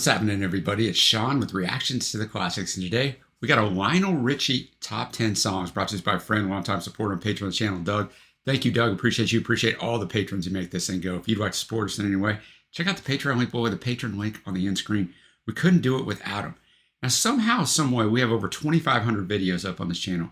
What's happening, everybody? It's Sean with Reactions to the Classics, and today we got a Lionel Richie Top 10 Songs brought to us by a friend, longtime supporter and patron of the channel, Doug. Thank you, Doug. Appreciate you. Appreciate all the patrons who make this thing go. If you'd like to support us in any way, check out the Patreon link below, the patron link on the end screen. We couldn't do it without him. Now, somehow, some way, we have over 2,500 videos up on this channel.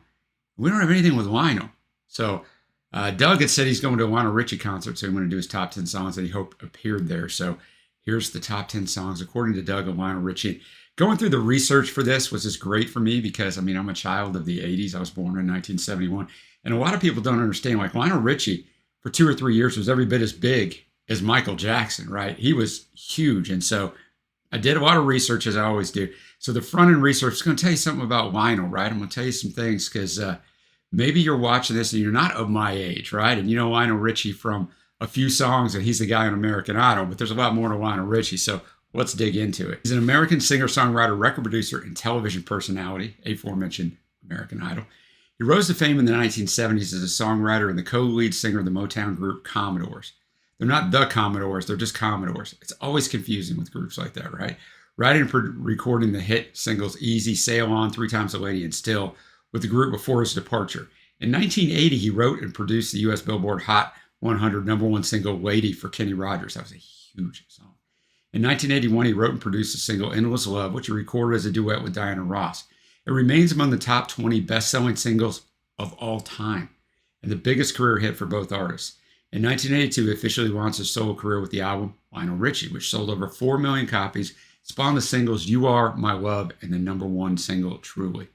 We don't have anything with Lionel. So, Doug had said he's going to a Lionel Richie concert, so I'm going to do his top 10 songs that he hoped appeared there. So, here's the top 10 songs, according to Doug, of Lionel Richie. Going through the research for this was just great for me because, I mean, I'm a child of the 80s. I was born in 1971. And a lot of people don't understand, like Lionel Richie, for 2 or 3 years, was every bit as big as Michael Jackson, right? He was huge. And so I did a lot of research, as I always do. So the front-end research is going to tell you something about Lionel, right? I'm going to tell you some things because maybe you're watching this and you're not of my age, right? And you know Lionel Richie from a few songs, and he's the guy on American Idol, but there's a lot more to Lionel Richie, so let's dig into it. He's an American singer-songwriter, record producer, and television personality, aforementioned American Idol. He rose to fame in the 1970s as a songwriter and the co-lead singer of the Motown group Commodores. They're not the Commodores, they're just Commodores. It's always confusing with groups like that, right? Writing and recording the hit singles Easy, Sail On, Three Times a Lady, and Still with the group before his departure. In 1980, he wrote and produced the U.S. Billboard Hot 100 #1 single Lady for Kenny Rogers. That was a huge song. In 1981, he wrote and produced the single Endless Love, which he recorded as a duet with Diana Ross. It remains among the top 20 best-selling singles of all time and the biggest career hit for both artists. In 1982, he officially launched his solo career with the album Lionel Richie, which sold over 4 million copies, spawned the singles You Are My Love and the #1 single Truly.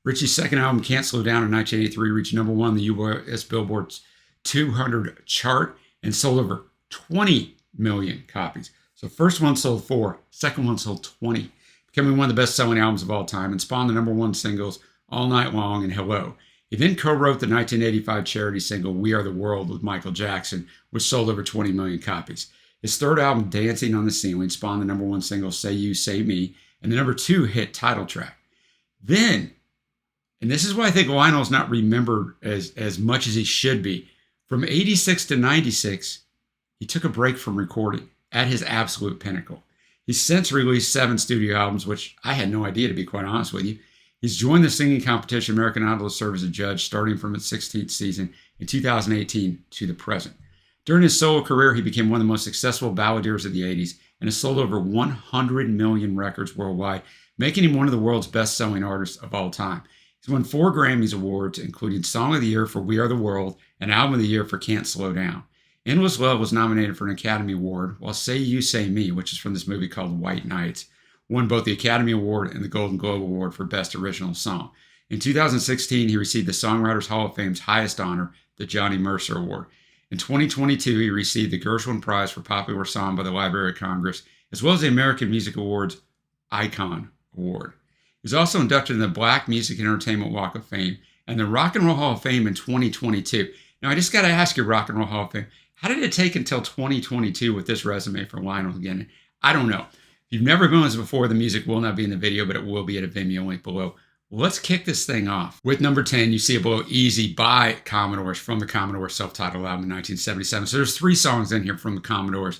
Richie's second album, Can't Slow Down, in 1983, reached #1 on the U.S. Billboard's 200 chart and sold over 20 million copies. So first one sold 4, second one sold 20, becoming one of the best-selling albums of all time and spawned the #1 singles All Night Long and Hello. He then co-wrote the 1985 charity single We Are the World with Michael Jackson, which sold over 20 million copies. His third album, Dancing on the Ceiling, spawned the #1 single Say You, Say Me, and the #2 hit title track. Then, and this is why I think Lionel's not remembered as much as he should be, from 86 to 96, he took a break from recording at his absolute pinnacle. He's since released 7 studio albums, which I had no idea, to be quite honest with you. He's joined the singing competition American Idol to serve as a judge, starting from its 16th season in 2018 to the present. During his solo career, he became one of the most successful balladeers of the 80s and has sold over 100 million records worldwide, making him one of the world's best-selling artists of all time. He's won 4 Grammys Awards, including Song of the Year for We Are the World and Album of the Year for Can't Slow Down. Endless Love was nominated for an Academy Award, while Say You, Say Me, which is from this movie called White Nights, won both the Academy Award and the Golden Globe Award for Best Original Song. In 2016, he received the Songwriters Hall of Fame's highest honor, the Johnny Mercer Award. In 2022, he received the Gershwin Prize for Popular Song by the Library of Congress, as well as the American Music Awards Icon Award. He was also inducted in the Black Music and Entertainment Walk of Fame and the Rock and Roll Hall of Fame in 2022. Now, I just got to ask you, Rock and Roll Hall of Fame, how did it take until 2022 with this resume for Lionel again? I don't know. If you've never been with us before, the music will not be in the video, but it will be at a Vimeo link below. Let's kick this thing off. With number 10, you see it below, Easy by Commodores, from the Commodores self-titled album in 1977. So there's 3 songs in here from the Commodores,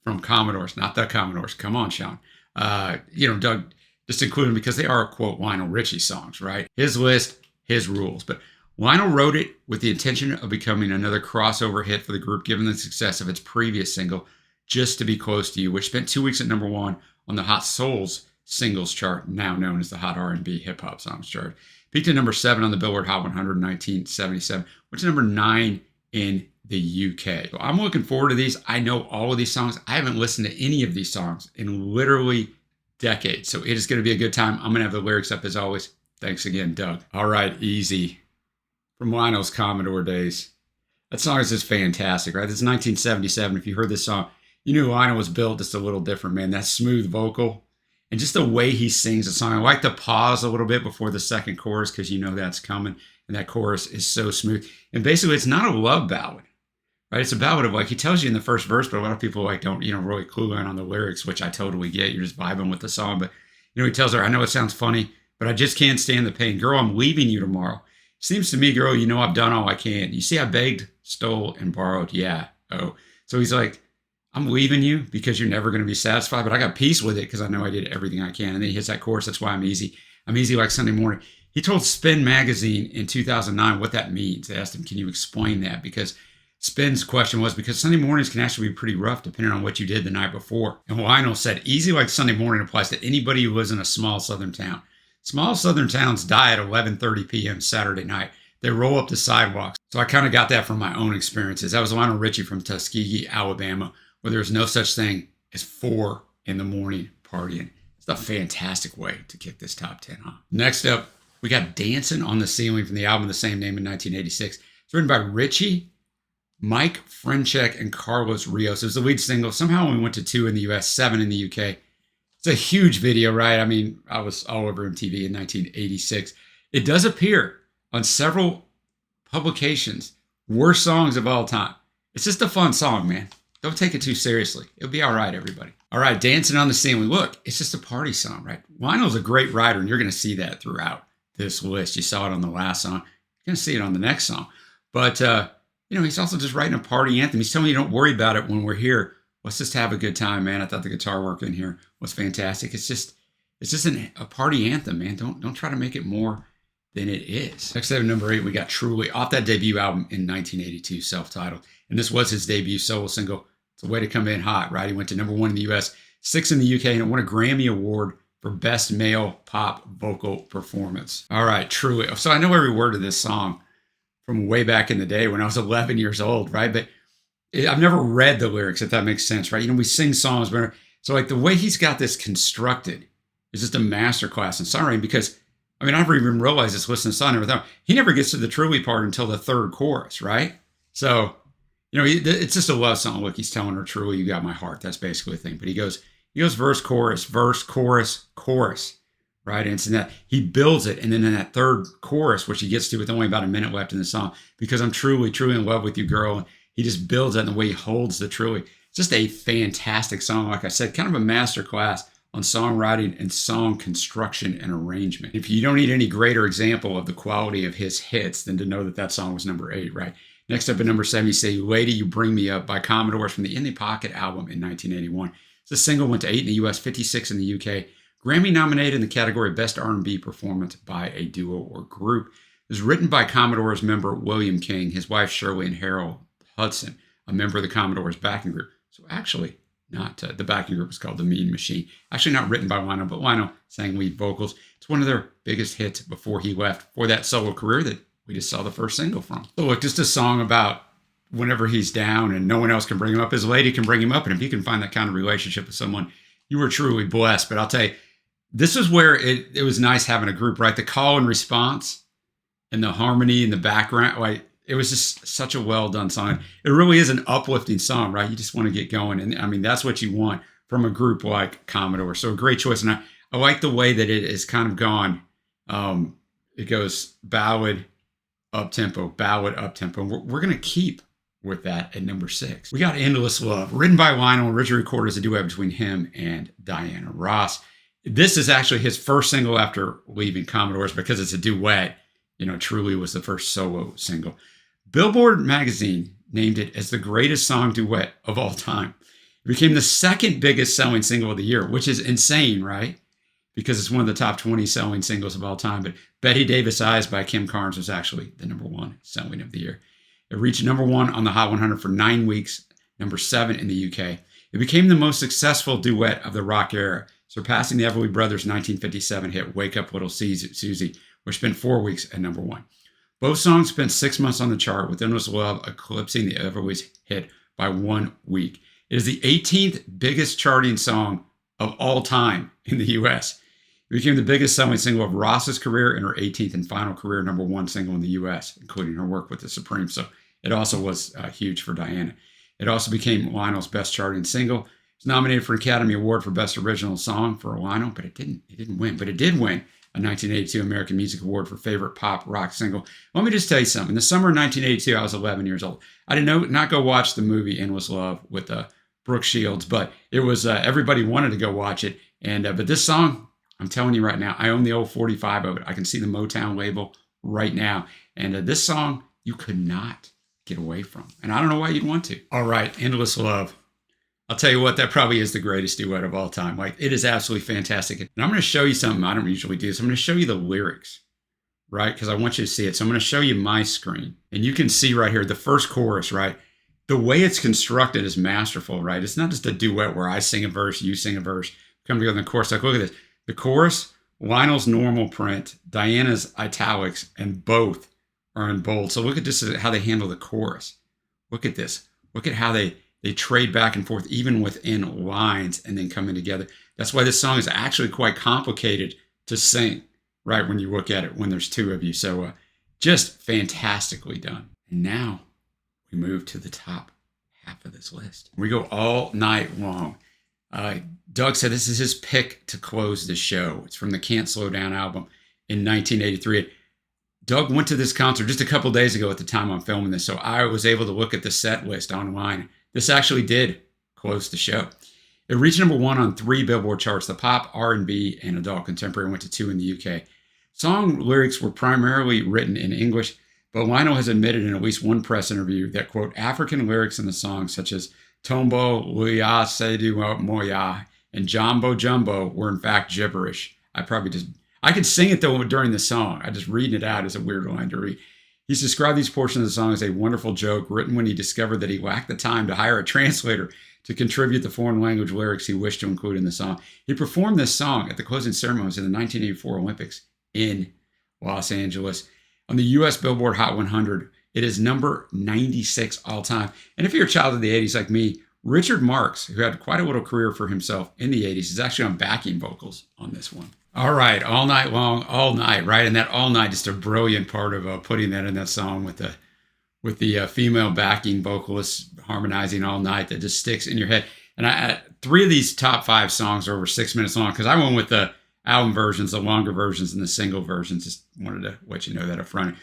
not the Commodores. Come on, Sean. Doug just included them because they are, quote, Lionel Richie songs, right? His list, his rules. But Lionel wrote it with the intention of becoming another crossover hit for the group, given the success of its previous single, Just to Be Close to You, which spent 2 weeks at #1 on the Hot Souls singles chart, now known as the Hot R&B Hip Hop Songs chart. Peaked at #7 on the Billboard Hot 100 in 1977, which is #9 in the UK. So I'm looking forward to these. I know all of these songs. I haven't listened to any of these songs in literally decades, so it is going to be a good time. I'm going to have the lyrics up as always. Thanks again, Doug. All right, Easy, from Lionel's Commodore days. That song is just fantastic, right? This is 1977. If you heard this song, you knew Lionel was built just a little different, man. That smooth vocal and just the way he sings the song. I like to pause a little bit before the second chorus because you know that's coming, and that chorus is so smooth. And basically, it's not a love ballad, right? It's a ballad of, like, he tells you in the first verse, but a lot of people don't, really clue in on the lyrics, which I totally get. You're just vibing with the song. But, he tells her, I know it sounds funny, but I just can't stand the pain. Girl, I'm leaving you tomorrow. Seems to me, girl, I've done all I can. You see, I begged, stole, and borrowed. Yeah. Oh. So he's like, I'm leaving you because you're never going to be satisfied, but I got peace with it because I know I did everything I can. And then he hits that chorus. That's why I'm easy. I'm easy like Sunday morning. He told Spin magazine in 2009 what that means. They asked him, can you explain that? Because Spin's question was, because Sunday mornings can actually be pretty rough depending on what you did the night before. And Lionel said, easy like Sunday morning applies to anybody who lives in a small southern town. Small southern towns die at 11:30 p.m. Saturday night. They roll up the sidewalks. So I kind of got that from my own experiences. That was Lionel Richie from Tuskegee, Alabama, where there's no such thing as 4 in the morning partying. It's a fantastic way to kick this top 10 off. Next up, we got Dancing on the Ceiling from the album of the same name in 1986. It's written by Richie, Mike Frenchek, and Carlos Rios. It was the lead single. Somehow we went to 2 in the US, 7 in the UK. It's a huge video, right? I mean, I was all over MTV in 1986. It does appear on several publications, worst songs of all time. It's just a fun song, man. Don't take it too seriously. It'll be all right, everybody. All right, Dancing on the Ceiling. Look, it's just a party song, right? Lionel's a great writer, and you're going to see that throughout this list. You saw it on the last song. You're going to see it on the next song. But, he's also just writing a party anthem. He's telling you don't worry about it when we're here. Let's just have a good time, man. I thought the guitar work in here was fantastic. It's just a party anthem, man. Don't try to make it more than it is. Next up, number 8, we got Truly off that debut album in 1982, self-titled. And this was his debut solo single. It's a way to come in hot, right? He went to number 1 in the US, 6 in the UK, and it won a Grammy Award for Best Male Pop Vocal Performance. All right, Truly. So I know every word of this song from way back in the day when I was 11 years old, right? But I've never read the lyrics, if that makes sense, right? We sing songs, but so like the way he's got this constructed is just a masterclass in songwriting because, I never even realized this listening to the song. He never gets to the Truly part until the 3rd chorus, right? So, it's just a love song. Look, he's telling her, Truly, you got my heart. That's basically the thing. But he goes verse, chorus, chorus, right? And it's in that he builds it. And then in that 3rd chorus, which he gets to with only about a minute left in the song, because I'm truly, truly in love with you, girl. And he just builds that in the way he holds the Truly. It's just a fantastic song. Like I said, kind of a masterclass on songwriting and song construction and arrangement. If you don't need any greater example of the quality of his hits than to know that that song was number 8, right? Next up at number 7, you say, Lady, You Bring Me Up by Commodores from the In the Pocket album in 1981. This single went to 8 in the US, 56 in the UK. Grammy nominated in the category Best R&B Performance by a Duo or Group. It was written by Commodores member William King, his wife Shirley, and Harold Hudson, a member of the Commodores backing group. So actually, not the backing group was called The Mean Machine. Actually not written by Lionel, but Lionel sang lead vocals. It's one of their biggest hits before he left for that solo career that we just saw the first single from. So look, just a song about whenever he's down and no one else can bring him up, his lady can bring him up. And if you can find that kind of relationship with someone, you were truly blessed. But I'll tell you, this is where it was nice having a group, right? The call and response and the harmony in the background, like it was just such a well done song. It really is an uplifting song, right? You just want to get going. And that's what you want from a group like Commodore. So a great choice. And I like the way that it is kind of gone. It goes ballad, up-tempo, ballad, up-tempo. We're going to keep with that at number 6. We got Endless Love, written by Lionel, originally recorded as a duet between him and Diana Ross. This is actually his first single after leaving Commodores because it's a duet. Truly was the first solo single. Billboard magazine named it as the greatest song duet of all time. It became the 2nd biggest selling single of the year, which is insane, right? Because it's one of the top 20 selling singles of all time. But Betty Davis Eyes by Kim Carnes was actually the number 1 selling of the year. It reached number 1 on the Hot 100 for 9 weeks, number 7 in the UK. It became the most successful duet of the rock era, surpassing the Everly Brothers' 1957 hit Wake Up Little Susie, which spent 4 weeks at number 1. Both songs spent 6 months on the chart, with Endless Love eclipsing the Everly's hit by 1 week. It is the 18th biggest charting song of all time in the US. It became the biggest selling single of Ross's career and her 18th and final career number 1 single in the US, including her work with the Supremes. So it also was huge for Diana. It also became Lionel's best charting single. It was nominated for an Academy Award for Best Original Song for Lionel, but it didn't win. But it did win a 1982 American Music Award for Favorite Pop Rock Single. Let me just tell you something. In the summer of 1982, I was 11 years old. I did not go watch the movie Endless Love with Brooke Shields, but it was everybody wanted to go watch it. And but this song, I'm telling you right now, I own the old 45 of it. I can see the Motown label right now. And this song, you could not get away from. And I don't know why you'd want to. All right, Endless Love. I'll tell you what, that probably is the greatest duet of all time. Like, it is absolutely fantastic. And I'm going to show you something I don't usually do. So I'm going to show you the lyrics, right? Because I want you to see it. So I'm going to show you my screen. And you can see right here, the first chorus, right? The way it's constructed is masterful, right? It's not just a duet where I sing a verse, you sing a verse, come together in the chorus. Like, look at this. The chorus, Lionel's normal print, Diana's italics, and both are in bold. So look at this, how they handle the chorus. Look at this. Look at how they trade back and forth, even within lines, and then coming together. That's why this song is actually quite complicated to sing, right, when you look at it, when there's two of you. So just fantastically done. And now we move to the top half of this list. We go all night long. Doug said this is his pick to close the show. It's from the Can't Slow Down album in 1983. Doug went to this concert just a couple days ago at the time I'm filming this, so I was able to look at the set list online. This actually did close the show. It reached number 1 on 3 Billboard charts, the pop, R&B, and adult contemporary, went to 2 in the UK. Song lyrics were primarily written in English, but Lionel has admitted in at least one press interview that, quote, African lyrics in the song, such as Tombo, Luya, Sedu, Moya, and Jumbo Jumbo, were in fact gibberish. I could sing it though during the song. I just reading it out is a weird line to read. He's described these portions of the song as a wonderful joke written when he discovered that he lacked the time to hire a translator to contribute the foreign language lyrics he wished to include in the song. He performed this song at the closing ceremonies in the 1984 Olympics in Los Angeles. On the US Billboard Hot 100, it is number 96 all time. And if you're a child of the 80s like me, Richard Marx, who had quite a little career for himself in the 80s, is actually on backing vocals on this one. All right, all night long, all night, right? And that all night, just a brilliant part of putting that in that song with the female backing vocalists harmonizing all night that just sticks in your head. And 3 of these top 5 songs are over 6 minutes long because I went with the album versions, the longer versions, and the single versions. Just wanted to let you know that up front.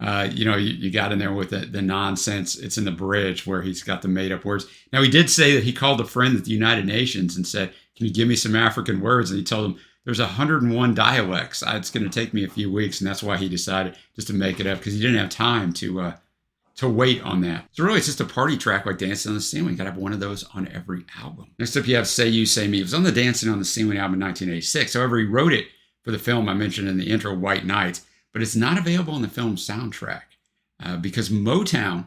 You got in there with the nonsense. It's in the bridge where he's got the made up words. Now, he did say that he called a friend at the United Nations and said, can you give me some African words? And he told him, there's 101 dialects. It's going to take me a few weeks. And that's why he decided just to make it up, because he didn't have time to wait on that. So really, it's just a party track like Dancing on the Ceiling. You got to have one of those on every album. Next up, you have Say You, Say Me. It was on the Dancing on the Ceiling album in 1986. However, he wrote it for the film I mentioned in the intro, White Nights, but it's not available on the film's soundtrack because Motown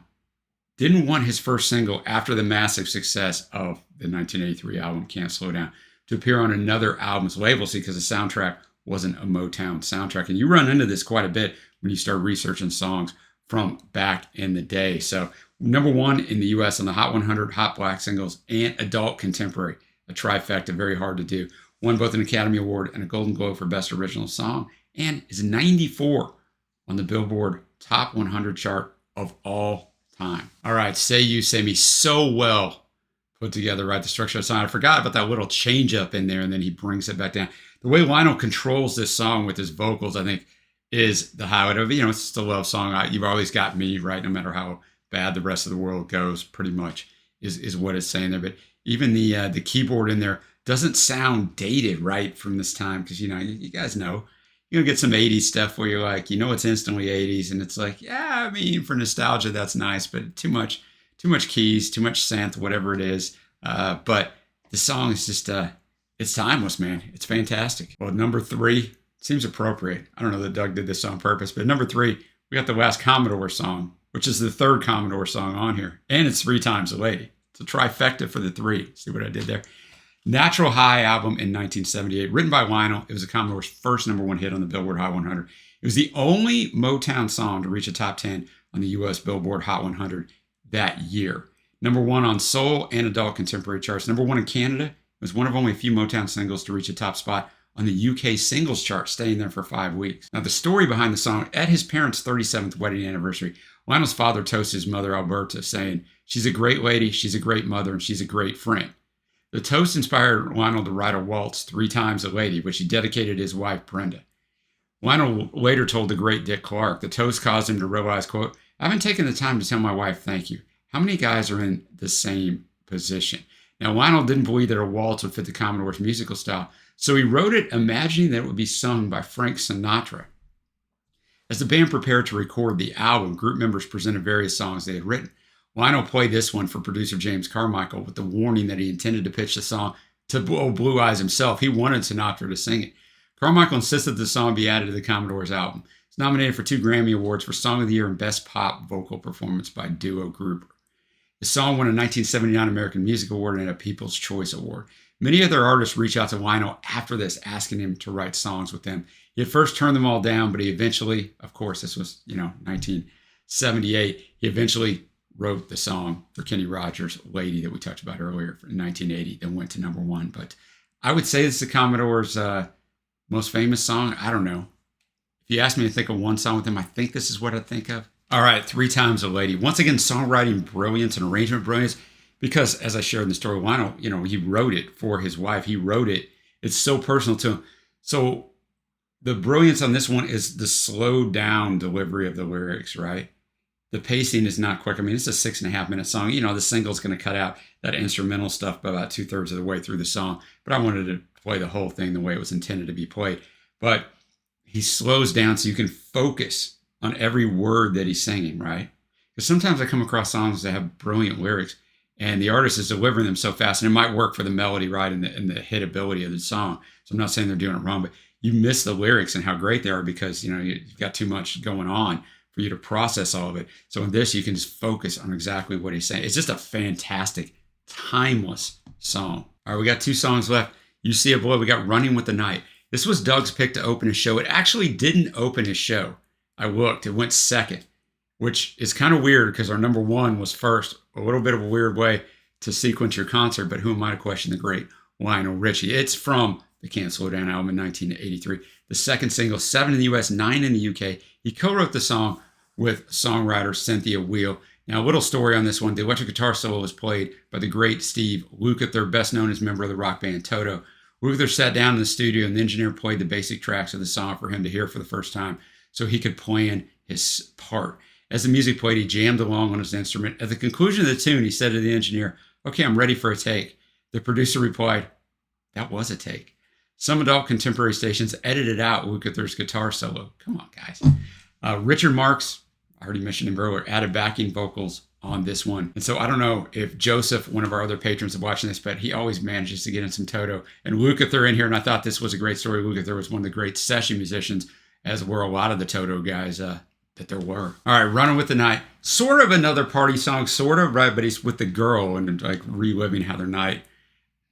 didn't want his first single after the massive success of the 1983 album, Can't Slow Down, to appear on another album's label, because the soundtrack wasn't a Motown soundtrack. And you run into this quite a bit when you start researching songs from back in the day. So number 1 in the US on the Hot 100, Hot Black Singles, and Adult Contemporary, a trifecta, very hard to do. Won both an Academy Award and a Golden Globe for Best Original Song, and is 94 on the Billboard Top 100 chart of all time. All right, Say You, Say Me, so well put together, right? The structure of the song. I forgot about that little change up in there, and then he brings it back down. The way Lionel controls this song with his vocals, I think, is the highlight of it. It's just a love song. You've always got me, right? No matter how bad the rest of the world goes, pretty much is what it's saying there. But even the keyboard in there doesn't sound dated, right, from this time, because you guys know you're gonna get some 80s stuff where you're like, it's instantly 80s, and it's like, yeah, I mean, for nostalgia that's nice, but too much keys, too much synth, whatever it is. But the song is just it's timeless, man. It's fantastic. Well, number 3 seems appropriate. I don't know that Doug did this on purpose, but number 3, we got the last Commodore song, which is the 3rd Commodore song on here, and it's 3 times a lady. It's a trifecta for the 3. See what I did there? Natural High album in 1978, written by Lionel. It was a Commodore's first number 1 hit on the Billboard Hot 100. It was the only Motown song to reach a top 10 on the US Billboard Hot 100 that year. Number 1 on soul and adult contemporary charts. Number 1 in Canada. It was one of only a few Motown singles to reach a top spot on the UK singles chart, staying there for 5 weeks. Now, the story behind the song, at his parents' 37th wedding anniversary, Lionel's father toasted his mother, Alberta, saying, "She's a great lady, she's a great mother, and she's a great friend." The toast inspired Lionel to write a waltz, 3 times a lady, which he dedicated to his wife, Brenda. Lionel later told the great Dick Clark, the toast caused him to realize, quote, "I haven't taken the time to tell my wife thank you. How many guys are in the same position?" Now, Lionel didn't believe that a waltz would fit the Commodore's musical style, so he wrote it imagining that it would be sung by Frank Sinatra. As the band prepared to record the album, group members presented various songs they had written. Lionel played this one for producer James Carmichael with the warning that he intended to pitch the song to Blue Eyes himself. He wanted Sinatra to sing it. Carmichael insisted the song be added to the Commodores album. It's nominated for 2 Grammy Awards for Song of the Year and Best Pop Vocal Performance by Duo Grouper. The song won a 1979 American Music Award and a People's Choice Award. Many other artists reached out to Lionel after this, asking him to write songs with them. He at first turned them all down, but he eventually, of course, this was, 1978, he eventually wrote the song for Kenny Rogers' Lady that we talked about earlier in 1980 that went to #1. But I would say it's the Commodores' most famous song. I don't know. If you ask me to think of one song with them, I think this is what I think of. All right, 3 Times a Lady. Once again, songwriting brilliance and arrangement brilliance, because as I shared in the story, Lionel, he wrote it for his wife. He wrote it. It's so personal to him. So the brilliance on this one is the slowed down delivery of the lyrics, right? The pacing is not quick. I mean, it's a 6.5-minute song. The single's going to cut out that instrumental stuff by about 2/3 of the way through the song. But I wanted to play the whole thing the way it was intended to be played. But he slows down so you can focus on every word that he's singing, right? Because sometimes I come across songs that have brilliant lyrics and the artist is delivering them so fast, and it might work for the melody, right, and the hitability of the song. So I'm not saying they're doing it wrong, but you miss the lyrics and how great they are because, you've got too much going on for you to process all of it. So in this, you can just focus on exactly what he's saying. It's just a fantastic, timeless song. All right, we got 2 songs left. You See a Boy, we got Running with the Night. This was Doug's pick to open his show. It actually didn't open his show. I looked, it went second, which is kind of weird because our #1 was first. A little bit of a weird way to sequence your concert, but who am I to question the great Lionel Richie? It's from the Can't Slow Down album in 1983. The second single, 7 in the US, 9 in the UK. He co-wrote the song with songwriter Cynthia Weil. Now, a little story on this one. The electric guitar solo was played by the great Steve Lukather, best known as member of the rock band Toto. Lukather sat down in the studio and the engineer played the basic tracks of the song for him to hear for the first time so he could plan his part. As the music played, he jammed along on his instrument. At the conclusion of the tune, he said to the engineer, "Okay, I'm ready for a take." The producer replied, "That was a take." Some adult contemporary stations edited out Lukather's guitar solo. Come on, guys. Richard Marx, I already mentioned him earlier, added backing vocals on this one. And so I don't know if Joseph, one of our other patrons, is watching this, but he always manages to get in some Toto and Lukather in here. And I thought this was a great story. Lukather was one of the great session musicians, as were a lot of the Toto guys that there were. All right, Running with the Night. Sort of another party song, sort of, right? But he's with the girl and like reliving how their night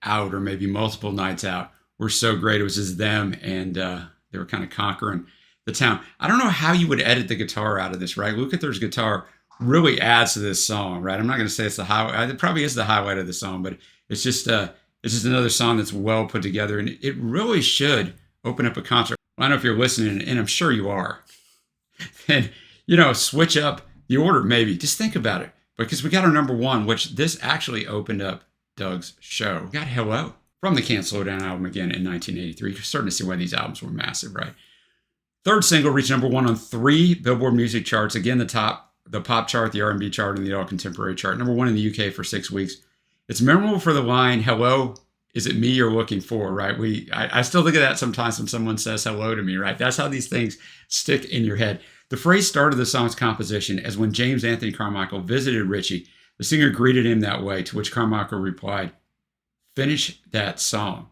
out, or maybe multiple nights out, were so great. It was just them and they were kind of conquering the town. I don't know how you would edit the guitar out of this, right? Lukather's guitar really adds to this song, right? I'm not going to say it's the highlight. It probably is the highlight of the song, but it's just another song that's well put together, and it really should open up a concert. I don't know if you're listening, and I'm sure you are. And switch up the order, maybe. Just think about it, because we got our #1, which this actually opened up Doug's show. We got Hello from the Can't Slow Down album again in 1983. You're starting to see why these albums were massive, right? Third single reached #1 on 3 Billboard music charts. Again, the pop chart, the R&B chart, and the all contemporary chart. #1 in the UK for 6 weeks. It's memorable for the line, "Hello, is it me you're looking for?" Right? I still think of that sometimes when someone says hello to me, right? That's how these things stick in your head. The phrase started the song's composition as when James Anthony Carmichael visited Richie, the singer greeted him that way, to which Carmichael replied, "Finish that song."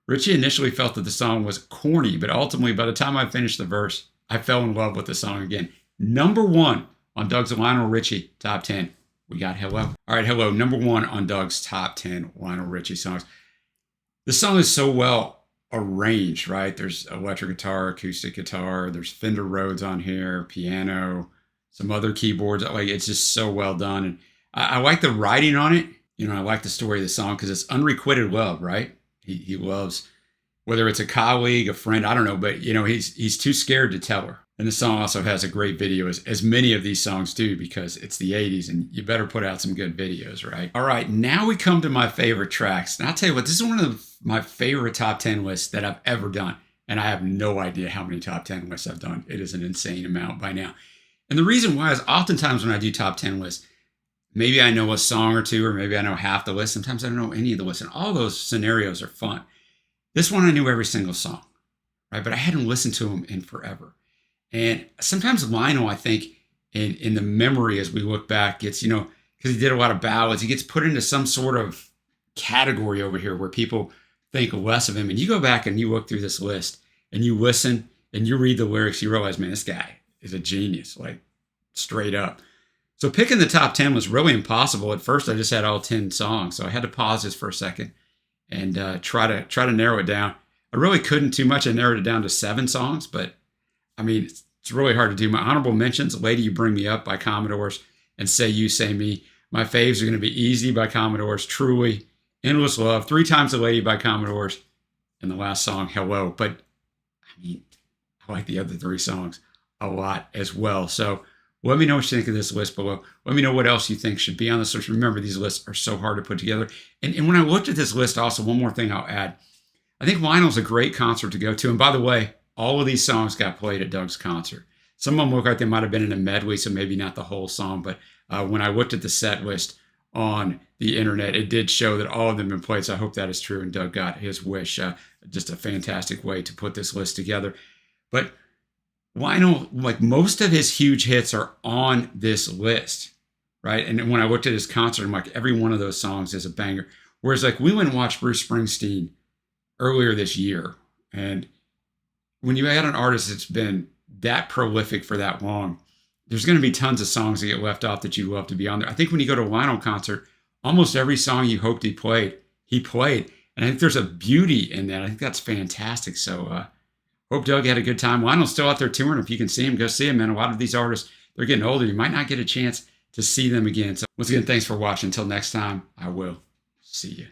Richie initially felt that the song was corny, but ultimately, by the time I finished the verse, I fell in love with the song again. #1 on Doug's Lionel Richie Top 10. We got Hello. All right, Hello, #1 on Doug's Top 10 Lionel Richie songs. The song is so well arranged, right? There's electric guitar, acoustic guitar, there's Fender Rhodes on here, piano, some other keyboards. Like, it's just so well done. And I like the writing on it. I like the story of the song because it's unrequited love, right? He loves, whether it's a colleague, a friend, I don't know, but he's too scared to tell her. And the song also has a great video, as many of these songs do, because it's the 80s and you better put out some good videos, right? All right, now we come to my favorite tracks. And I'll tell you what, this is one of my favorite top 10 lists that I've ever done. And I have no idea how many top 10 lists I've done. It is an insane amount by now. And the reason why is oftentimes when I do top 10 lists, maybe I know a song or two, or maybe I know half the list. Sometimes I don't know any of the lists. And all those scenarios are fun. This one, I knew every single song, right? But I hadn't listened to them in forever. And sometimes Lionel, I think, in the memory as we look back, gets because he did a lot of ballads, he gets put into some sort of category over here where people think less of him. And you go back and you look through this list and you listen and you read the lyrics, you realize, man, this guy is a genius, like straight up. So picking the top 10 was really impossible. At first, I just had all 10 songs. So I had to pause this for a second and try to narrow it down. I really couldn't too much. I narrowed it down to 7 songs, but I mean, it's really hard to do. My honorable mentions, Lady You Bring Me Up by Commodores and Say You, Say Me. My faves are going to be Easy by Commodores, Truly, Endless Love, 3 Times a Lady by Commodores, and the last song, Hello. But I mean, I like the other 3 songs a lot as well. So let me know what you think of this list below. Let me know what else you think should be on this list. Remember, these lists are so hard to put together. And when I looked at this list, also, one more thing I'll add. I think Lionel's a great concert to go to. And by the way, all of these songs got played at Doug's concert. Some of them look like they might have been in a medley, so maybe not the whole song. But when I looked at the set list on the internet, it did show that all of them have been played. So I hope that is true. And Doug got his wish. Just a fantastic way to put this list together. But Lionel, like most of his huge hits are on this list, right? And when I looked at his concert, I'm like, every one of those songs is a banger. Whereas like we went and watched Bruce Springsteen earlier this year. And when you had an artist that's been that prolific for that long, there's going to be tons of songs that get left off that you love to be on there. I think when you go to a Lionel concert, almost every song you hoped he played. And I think there's a beauty in that. I think that's fantastic. So hope Doug had a good time. Lionel's still out there touring. If you can see him, go see him. And a lot of these artists, they're getting older. You might not get a chance to see them again. So once again, thanks for watching. Until next time, I will see you.